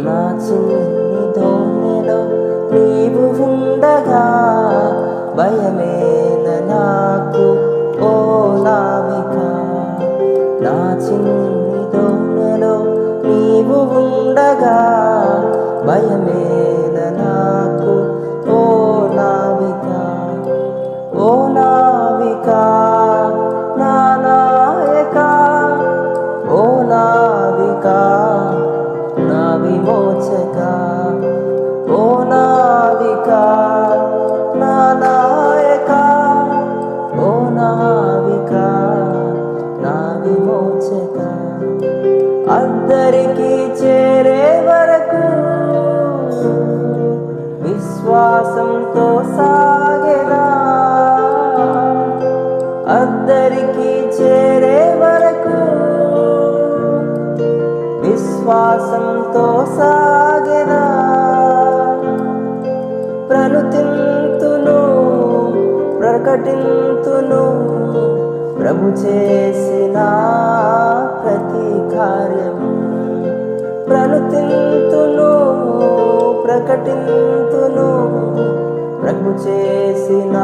నా చిన్ని దోణిలో నీవు ఉండగా భయమేన నాకు ఓ నావిక. నా చిన్ని దోణిలో నీవు ఉండగా భయమేన నాకు ఓ నావిక. ఓ నావిక నా నాయక, ఓ నావిక నా విమోచక. ఓ నావిక నా నాయక, ఓ నావిక నా విమోచక. అద్దరికి చేరే వరకు విశ్వాసంతో సాగెదా. అద్దరికి చేరే వరకు విశ్వాసంతో సాగెదా. ప్రణుతింతును ప్రకటింతును ప్రభు చేసిన ప్రతి కార్యం. ప్రణుతింతును ప్రకటింతును ప్రభు చేసిన